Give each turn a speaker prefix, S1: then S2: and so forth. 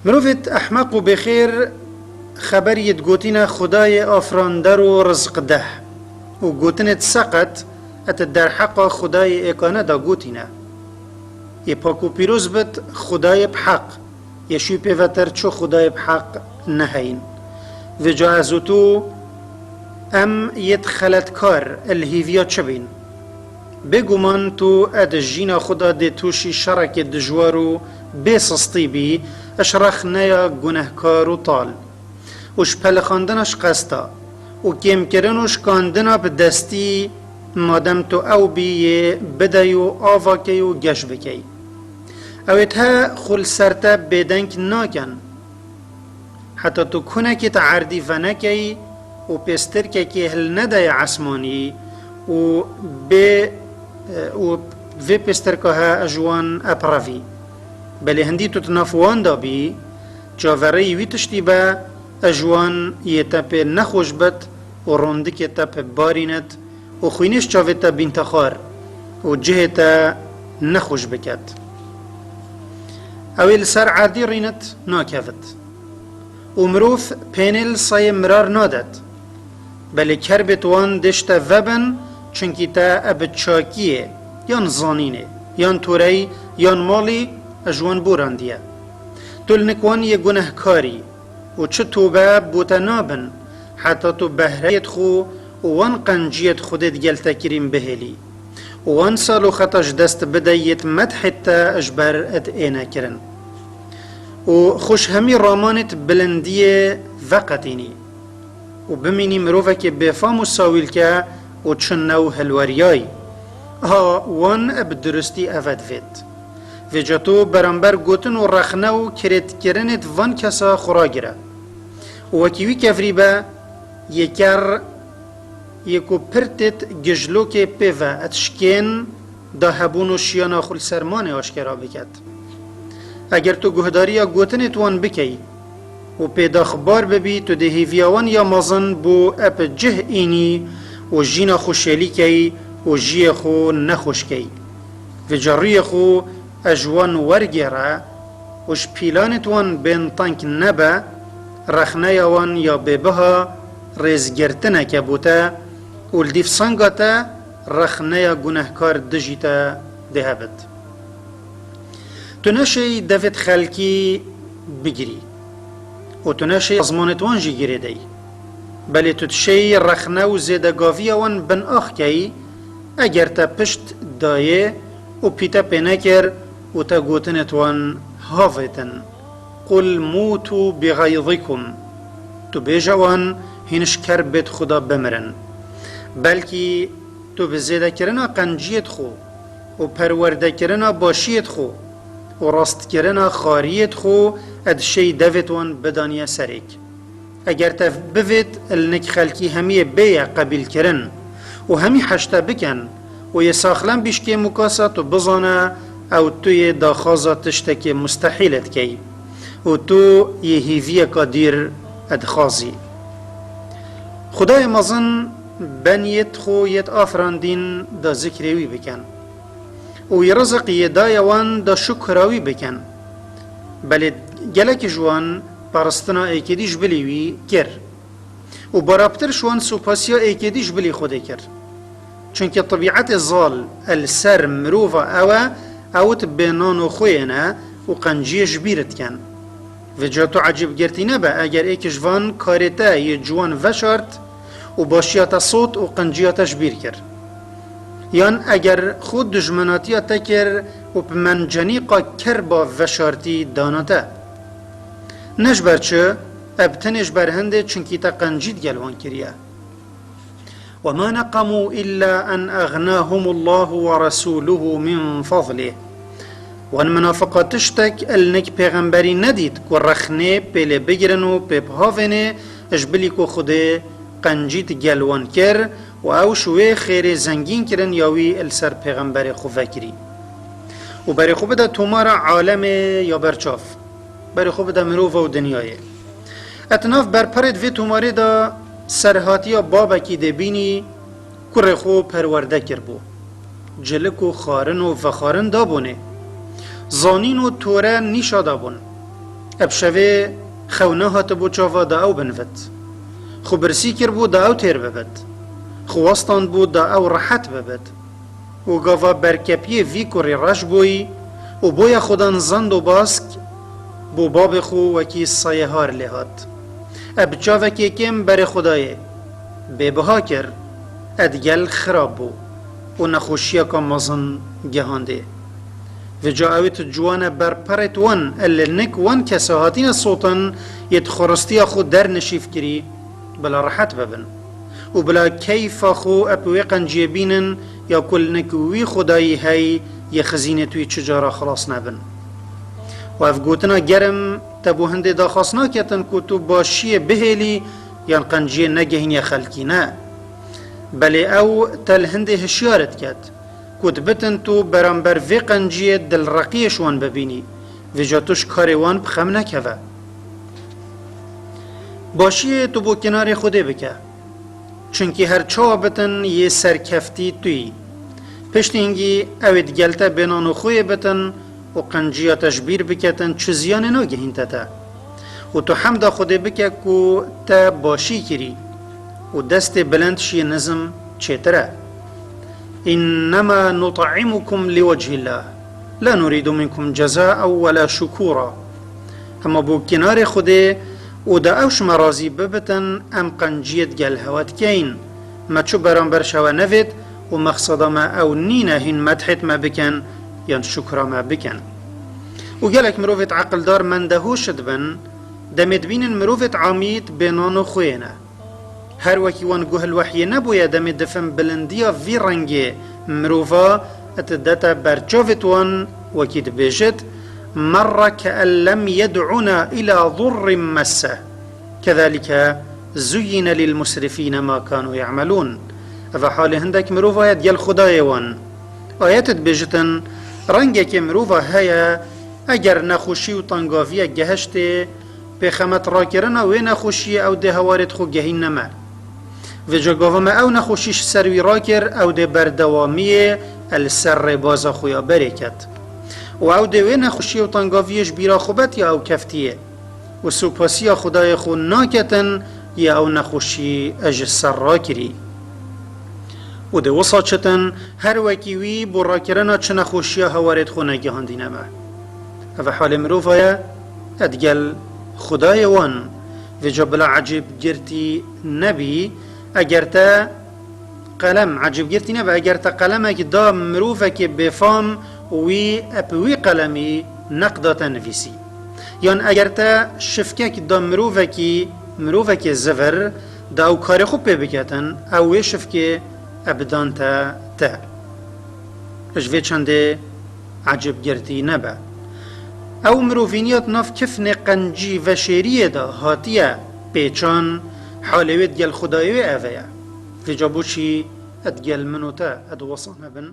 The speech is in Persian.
S1: مروفت احمق و بخیر خبریت گوتینا خدای آفراندر و رزق ده و گوتنت سقط ات در حق خدای اکانه دا گوتینا یه پاکو پیروز بد خدای بحق یشوی پیوتر چو خدای بحق نهین و جازوتو ام يدخلت كار الهيفيا تشبين بگومان تو اد جینا خدا ده توشی شرک دجوارو بسستی بی اشرخ نیا گنهکار و طال وش پل خاندنش قستا و کم کرنوش کاندنا بدستی مادم تو او بی بدایو آواکیو گش بکی اویتها خل سرتا بدنک ناکن حتی تو کنکی تعردی فنکی و پستر که هل ندای عصمانی و به و في بستركها أجوان أبرافي بل هندي تتنافوان دابي جاوري ويتشتي با أجوان يتاب نخوش بت و روندك يتاب بارينت و خوينش جاوتا بنتخار و جهتا نخوش بكت اويل سر عادي رينت ناكفت و مروف پینل صاي مرار نادت بل كربت وان دشتا وبن چونکی تا ابتشاکیه یان زانینه یان توری یان مالی اجوان بوراندیه تول نکوان یه گناهکاری و چه توبه بوتا نابن حتی تو بهریت خو وان قنجیت خودت گلتا کریم بهلی وان سالو خطاش دست بدایت مدحتا اجبر اد اینا کرن و خوش همی رامانت بلندیه وقتینی و بمینی مروفه که بفام و ساویل که و چنو هلوریای ها وان ابدرستی افد فید و جاتو برانبر گوتن و رخنو کرد کرنت وان کسا خورا گره و وکیوی کفری با یکر یکو پرتت گجلو که پیوه اتشکین دا هبون و شیانا خل سرمان آشکرا بکد اگر تو گهداری گوتنت وان بکی و پیدا خبار ببی تو دهیویاوان یا مازن بو اپ جه اینی و جینا خوشیلی کی و جی خو نخوش کی و جری خو اجوان ورگیره و شپیلانت وان بین تانک نبا رخنه وان یا ببها ریزگرتنه که بوتا و الدیف سنگاتا رخنه گناهکار دجیتا دهبت تو نشی دفت خلکی بگیری و تو نشی ازمانت وان جی گیره دی بله تو تشی رخنه و زیدگاوی وان بن آخ کی اگر تا پشت دایه و پیتا پینکر و تا گوتنت وان هافتن قل موتو بغیظکم تو بیجوان هینش کربت خدا بمرن بلکی تو بزیده کرنا قنجیت خو و پرورده کرنا باشیت خو و راست کرنا خاریت خو ادشی دوت وان بدانیا سریک اگر تف بفید النک خلکی همیه بیا قبیل کرن و همی حشتا بکن و یه ساخلن بیش که مکاسات و بزانه او توی داخازا تشتک مستحیلت کی و تو یه هیویه قدیر ادخازی خدای مازن بنیت خو یت آفراندین دا ذکروی بکن و یه رزق یه دایوان دا شکراوی بکن بله گلک جوان پرستنا ایکدیش بلیوی کر و برابتر شوان سوپاسیا ایکدیش بلی خوده کر چونکه طبیعت زال السر مروفا اوت بینان و خوینا و قنجیش بیرت کن و جاتو عجب گرتی نبا اگر ایکش وان کارتا یه جوان وشارت و باشیات صوت و قنجیاتش بیر کر یان اگر خود دجمناتی تکر و بمنجنیقا کر با وشارتی داناتا نش برچه ابتنش برهنده چونکی تا قنجید گلوان کریه وما نقموا إلا أن أغناهم الله ورسوله من فضله وان منافقات تشتك النك پیغمبری ندید که رخنه پیل بگرن و پیبهاونه اجبلی که خوده قنجید گلوان کر و او شوه خیر زنگین کرن یاوی السر پیغمبر خوفه کری و برای خوب ده تومارا عالم یا برچاف برای خوب ده مروف و دنیای اتناف برپرد وی توماری ده سرهاتی بابا کی دبینی کره خو پرورده کر بو جلک و خارن و فخارن دابونه زانین و توره نیشا دابون ابشوه خونه هات بو چاوا دا او بنفت خو برسی کر بو دا او تیر ببد خو وستان بو دا او راحت ببد و گاوا برکپی وی کوری رش بوی و بویا خودان زند و باسک بو باب خو وکی سایه هار لحات اب چاوه که کم بر خدایه ببها کر ادگل خراب بو و نخوشیه که مزن گهانده و جاویت جوان بر پرت وان اللي نک وان کساهاتین صوتن ید خورستی خود در نشیف کری بلا راحت ببن و بلا کیف خو اپوی قنجیبینن یا کل نکوی خدایی هی یه خزینه توی چجارا خلاص نبن و اف گوتنا گرم تبو هنده دا خاصنا کتن که تو باشی بهلی یان قنجیه نگهین یا خلکی نه بله او تل هنده هشیارت کت کت بتن تو برانبر وی قنجیه دل رقیش وان ببینی و جاتوش کاری وان بخم نکوه باشی تو بو کنار خوده بکه چونکی هر چا بتن یه سرکفتی توی پشت اینگی اوید گلتا بینانو خوی بتن و قنجیا تشبیر بکتن چو زیان ناگهین تا و تو حمد خوده بکه که تا باشی کری و دست بلند شی نظم چیتره انما نطعمكم لوجه الله لا نريد منكم جزاء ولا شكورا اما بو کنار خوده و دا اوش مرازی ببتن ام قنجیت گل هوات کین ما چو برانبر شوا نوید و مقصد ما او نینه هین مدحت ما بکن یان شکر ما بکن و گلک مروفت عقل دار من دهوشد بن دمید بین مروفت عامید بینانو خوینه هر وکی وان گوه الوحی نبویا دمید دفن بلندیا وی رنگی مروفا اتدتا برچاوت وان وکی دبیجت مر كأن لم يدعنا إلى ضر مسه كذلك زين للمسرفين ما كانوا يعملون فحال هندك مروفا ديال خداي وان آيات بجتن رنگك مروفا هيا اگر نخوشي و طنگافية گهشت بخمت راكرنا و نخوشي او ده هوارد خو گهين نما و جاگاوما او نخوشيش سروي راكر او ده بردوامی السر بازا خويا بركت و او دوی نخوشی و تنگاویش بیرا خوبت یا او کفتیه و سوپاسی خدای خو ناکتن یا او نخوشی اج سر را کری و دو وصاچتن هر وکیوی برا کرنا چه نخوشی هوارد خو نگهان دینمه و حال مروفایا ادگل خدای وان و جبلا عجب گرتی نبی اگر تا قلم عجب گرتی نبی اگر تا قلمك دا مروفك بفام وی اپوی قلمی نقداتا نویسی یان اگر تا شفکک دا مروفکی زفر دا او کار خوب پی بکتن اوی شفک ابدان تا اجوی چنده عجب گرتی نبا او مروفینیات ناف کفن قنجی و شیریه دا هاتیه پیچان حالوید گل خدایوی اویا في جابوشي ادقل منو تا ادوصان بن